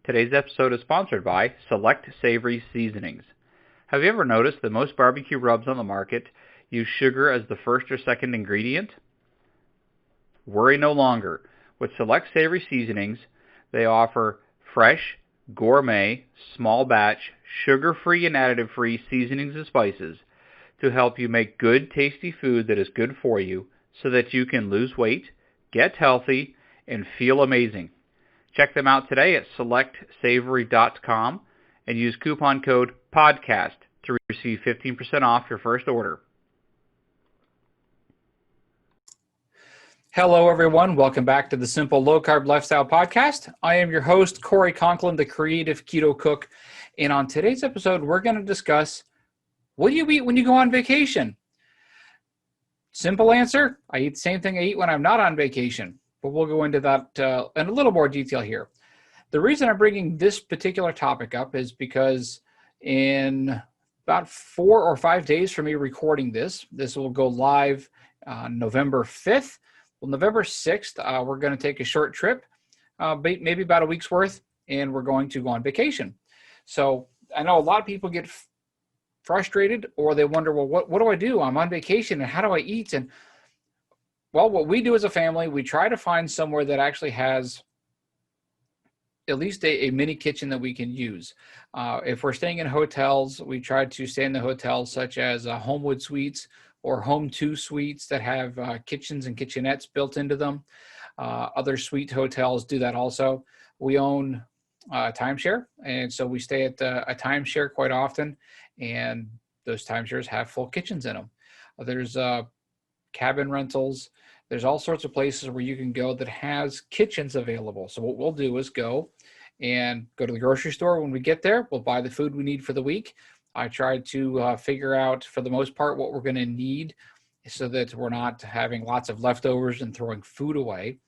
Today's episode is sponsored by Select Savory Seasonings. Have you ever noticed that most barbecue rubs on the market use sugar as the first or second ingredient? Worry no longer. With Select Savory Seasonings, they offer fresh, gourmet, small batch, sugar-free and additive-free seasonings and spices to help you make good, tasty food that is good for you so that you can lose weight, get healthy, and feel amazing. Check them out today at selectsavory.com and use coupon code PODCAST to receive 15% off your first order. Hello, everyone. Welcome back to the Simple Low Carb Lifestyle Podcast. I am your host, Corey Conklin, the creative keto cook. And on today's episode, we're going to discuss, what do you eat when you go on vacation? Simple answer, I eat the same thing I eat when I'm not on vacation. But we'll go into that in a little more detail here. The reason I'm bringing this particular topic up is because in about 4 or 5 days from me recording this will go live November 5th. Well, November 6th, we're going to take a short trip, maybe about a week's worth, and we're going to go on vacation. So I know a lot of people get frustrated, or they wonder, well, what do I do? I'm on vacation, and how do I eat? And well, what we do as a family, we try to find somewhere that actually has at least a mini kitchen that we can use. If we're staying in hotels, we try to stay in the hotels such as Homewood Suites or Home 2 suites that have kitchens and kitchenettes built into them. Other suite hotels do that also. We own a timeshare, and so we stay at a timeshare quite often, and those timeshares have full kitchens in them. There's cabin rentals. There's all sorts of places where you can go that has kitchens available. So what we'll do is go to the grocery store. When we get there, we'll buy the food we need for the week. I try to figure out, for the most part, what we're going to need so that we're not having lots of leftovers and throwing food away.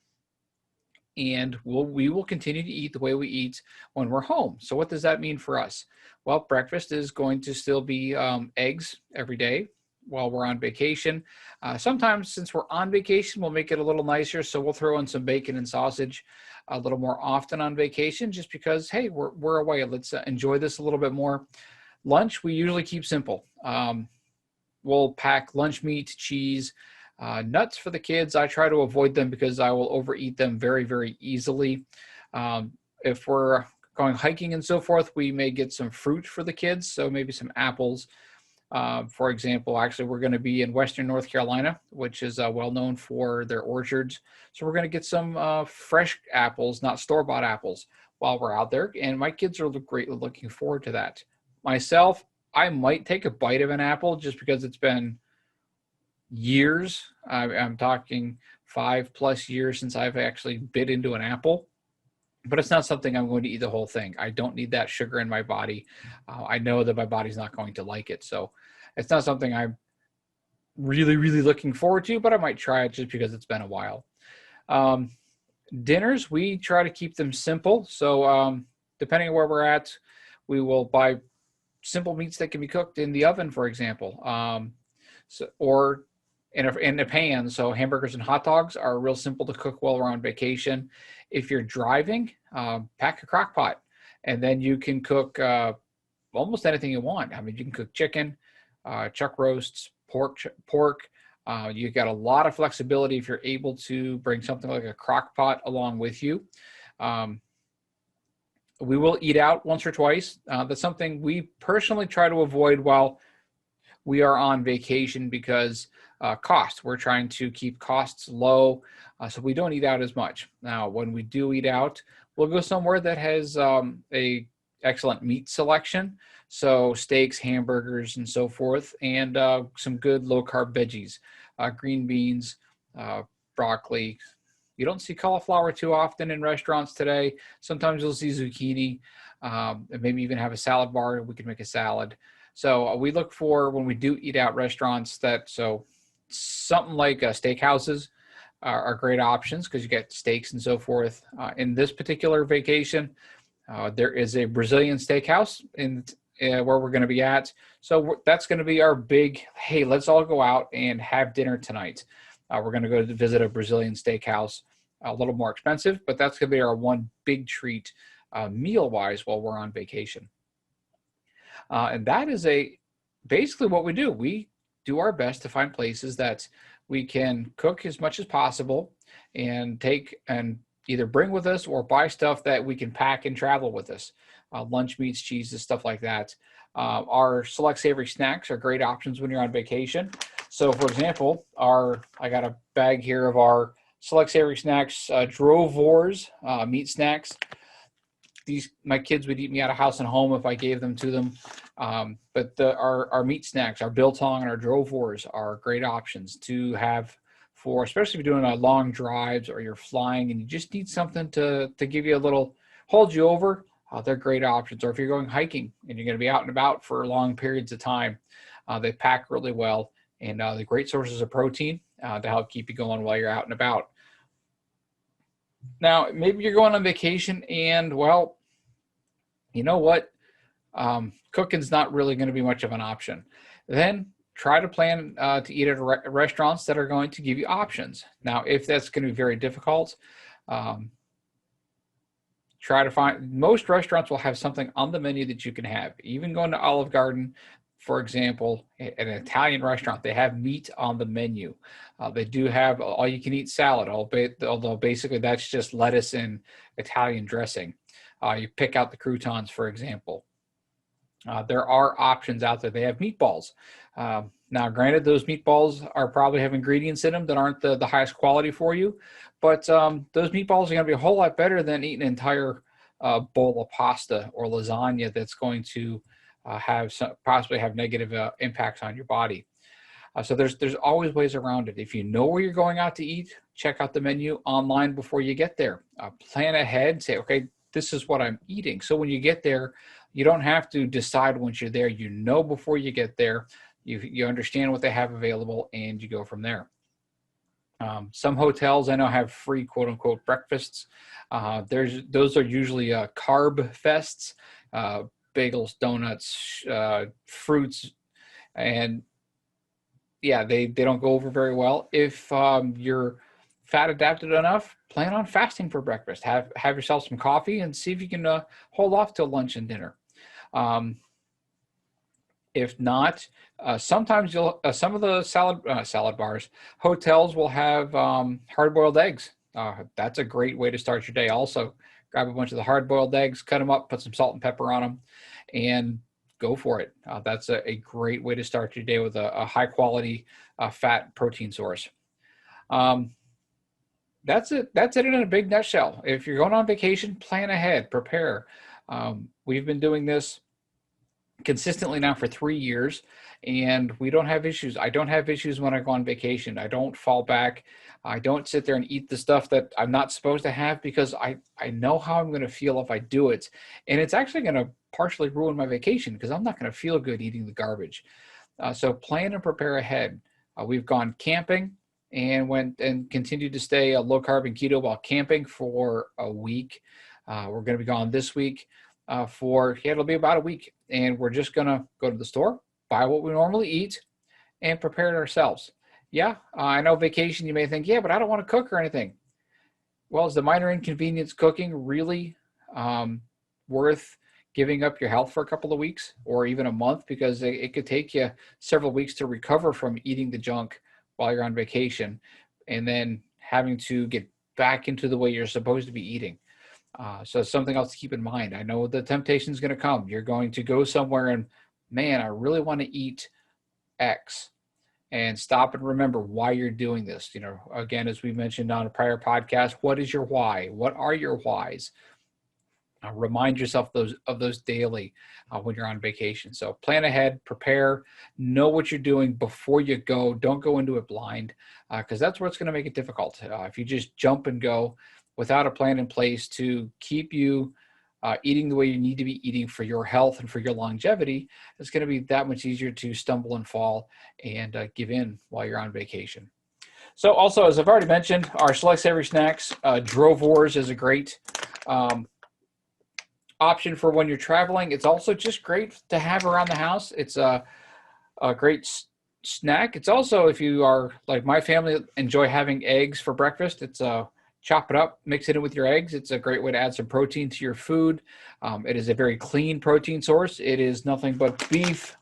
And we will continue to eat the way we eat when we're home. So what does that mean for us? Well, breakfast is going to still be eggs every day while we're on vacation. Sometimes, since we're on vacation, we'll make it a little nicer. So we'll throw in some bacon and sausage a little more often on vacation, just because, hey, we're away. Let's enjoy this a little bit more. Lunch, we usually keep simple. We'll pack lunch meat, cheese, nuts for the kids. I try to avoid them because I will overeat them very, very easily. If we're going hiking and so forth, we may get some fruit for the kids. So maybe some apples. For example, actually, we're going to be in Western North Carolina, which is well known for their orchards. So we're going to get some fresh apples, not store-bought apples, while we're out there. And my kids are greatly looking forward to that. Myself, I might take a bite of an apple just because it's been years. I'm talking 5+ years since I've actually bit into an apple. But it's not something I'm going to eat the whole thing. I don't need that sugar in my body. I know that my body's not going to like it. So it's not something I'm really, really looking forward to, but I might try it just because it's been a while. Dinners, we try to keep them simple. So depending on where we're at, we will buy simple meats that can be cooked in the oven, for example, or in a pan. So hamburgers and hot dogs are real simple to cook while we're on vacation. If you're driving, pack a crock pot, and then you can cook almost anything you want. I mean, you can cook chicken, chuck roasts, pork. You got a lot of flexibility if you're able to bring something like a crock pot along with you. We will eat out once or twice. That's something we personally try to avoid while we are on vacation because cost. We're trying to keep costs low, so we don't eat out as much. Now, when we do eat out, we'll go somewhere that has a excellent meat selection, so steaks, hamburgers, and so forth, and some good low-carb veggies, green beans, broccoli. You don't see cauliflower too often in restaurants today. Sometimes you'll see zucchini, and maybe even have a salad bar. We can make a salad. So we look for, when we do eat out, restaurants so something like steakhouses are great options because you get steaks and so forth. In this particular vacation, there is a Brazilian steakhouse where we're going to be at. So that's going to be our big, hey, let's all go out and have dinner tonight. We're going to go to visit a Brazilian steakhouse, a little more expensive, but that's going to be our one big treat meal-wise while we're on vacation. And that is basically what we do. We do our best to find places that we can cook as much as possible and take and either bring with us or buy stuff that we can pack and travel with us. Lunch meats, cheeses, stuff like that. Our select savory snacks are great options when you're on vacation. So for example, I got a bag here of our select savory snacks, Drove Wars meat snacks. My kids would eat me out of house and home if I gave them to them. But our meat snacks, our biltong and our Drove Wars are great options to have for, especially if you're doing long drives or you're flying and you just need something to give you a little, hold you over. They're great options. Or if you're going hiking and you're going to be out and about for long periods of time, they pack really well, and they're great sources of protein to help keep you going while you're out and about. Now, maybe you're going on vacation and, well, you know what? Cooking's not really going to be much of an option. Then try to plan to eat at restaurants that are going to give you options. Now, if that's going to be very difficult, try to find, most restaurants will have something on the menu that you can have. Even going to Olive Garden, for example, an Italian restaurant, they have meat on the menu. They do have all-you-can-eat salad, although basically that's just lettuce and Italian dressing. You pick out the croutons, for example. There are options out there. They have meatballs. Now, granted, those meatballs are probably have ingredients in them that aren't the highest quality for you, but those meatballs are going to be a whole lot better than eating an entire bowl of pasta or lasagna that's going to possibly have negative impacts on your body. So there's always ways around it. If you know where you're going out to eat, check out the menu online before you get there. Plan ahead. Say, okay, this is what I'm eating. So when you get there, you don't have to decide once you're there. You know before you get there. You understand what they have available, and you go from there. Some hotels I know have free quote unquote breakfasts. Those are usually carb fests, bagels, donuts, fruits, and yeah, they don't go over very well. If you're fat adapted enough, plan on fasting for breakfast. Have yourself some coffee and see if you can hold off till lunch and dinner. If not, sometimes some of the salad bars, hotels will have hard-boiled eggs. That's a great way to start your day. Also, grab a bunch of the hard-boiled eggs, cut them up, put some salt and pepper on them, and go for it. That's a great way to start your day with a high-quality fat protein source. That's it. That's it in a big nutshell. If you're going on vacation, plan ahead, prepare. We've been doing this consistently now for 3 years, and we don't have issues. I don't have issues when I go on vacation. I don't fall back. I don't sit there and eat the stuff that I'm not supposed to have because I know how I'm going to feel if I do it. And it's actually going to partially ruin my vacation because I'm not going to feel good eating the garbage. So plan and prepare ahead. We've gone camping and went and continued to stay low carb and keto while camping for a week. We're going to be gone this week it'll be about a week. And we're just going to go to the store, buy what we normally eat, and prepare it ourselves. Yeah, I know vacation, you may think, yeah, but I don't want to cook or anything. Well, is the minor inconvenience cooking really worth giving up your health for a couple of weeks or even a month? Because it could take you several weeks to recover from eating the junk while you're on vacation and then having to get back into the way you're supposed to be eating. So something else to keep in mind. I know the temptation is going to come. You're going to go somewhere and, man, I really want to eat X. And stop and remember why you're doing this. You know, again, as we mentioned on a prior podcast, what is your why? What are your whys? Remind yourself of those daily when you're on vacation. So plan ahead, prepare, know what you're doing before you go. Don't go into it blind because that's where it's going to make it difficult. If you just jump and go without a plan in place to keep you eating the way you need to be eating for your health and for your longevity, it's going to be that much easier to stumble and fall and give in while you're on vacation. So also, as I've already mentioned, our select savory snacks, Drove Wars is a great option for when you're traveling. It's also just great to have around the house. It's a great snack. It's also, if you are like my family, enjoy having eggs for breakfast, it's chop it up, mix it in with your eggs. It's a great way to add some protein to your food. It is a very clean protein source. It is nothing but beef,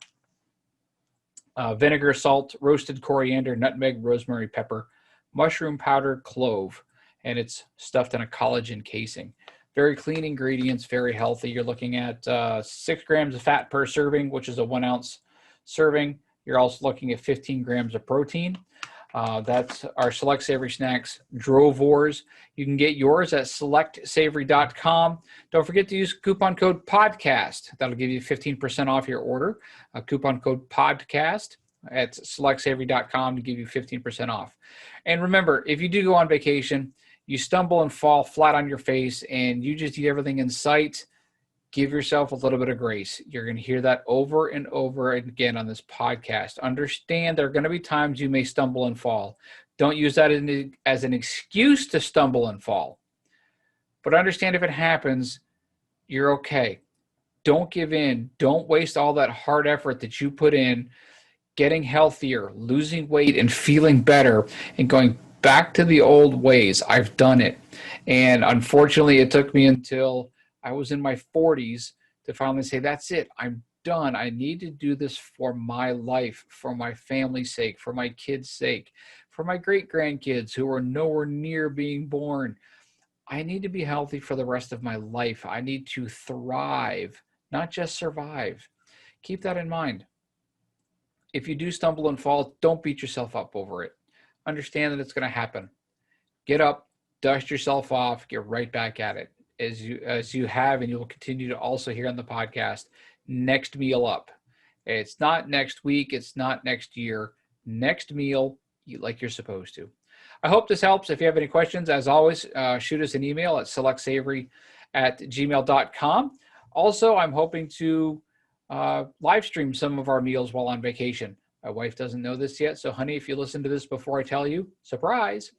vinegar, salt, roasted coriander, nutmeg, rosemary, pepper, mushroom powder, clove, and it's stuffed in a collagen casing. Very clean ingredients, very healthy. You're looking at 6 grams of fat per serving, which is a 1 ounce serving. You're also looking at 15 grams of protein. That's our Select Savory Snacks Drove Wars. You can get yours at selectsavory.com. Don't forget to use coupon code PODCAST. That'll give you 15% off your order. Coupon code PODCAST at selectsavory.com to give you 15% off. And remember, if you do go on vacation, you stumble and fall flat on your face, and you just eat everything in sight, give yourself a little bit of grace. You're going to hear that over and over again on this podcast. Understand there are going to be times you may stumble and fall. Don't use that as an excuse to stumble and fall. But understand if it happens, you're okay. Don't give in. Don't waste all that hard effort that you put in getting healthier, losing weight, and feeling better, and going back to the old ways. I've done it. And unfortunately, it took me until I was in my 40s to finally say, that's it. I'm done. I need to do this for my life, for my family's sake, for my kids' sake, for my great-grandkids who are nowhere near being born. I need to be healthy for the rest of my life. I need to thrive, not just survive. Keep that in mind. If you do stumble and fall, don't beat yourself up over it. Understand that it's going to happen. Get up, dust yourself off, get right back at it. As you have, and you will continue to also hear on the podcast, next meal up. It's not next week. It's not next year. Next meal, eat like you're supposed to. I hope this helps. If you have any questions, as always, shoot us an email at selectsavory@gmail.com. Also, I'm hoping to live stream some of our meals while on vacation. My wife doesn't know this yet, so honey, if you listen to this before I tell you, surprise.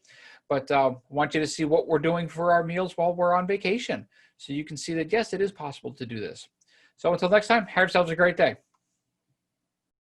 But I want you to see what we're doing for our meals while we're on vacation, so you can see that, yes, it is possible to do this. So until next time, have yourselves a great day.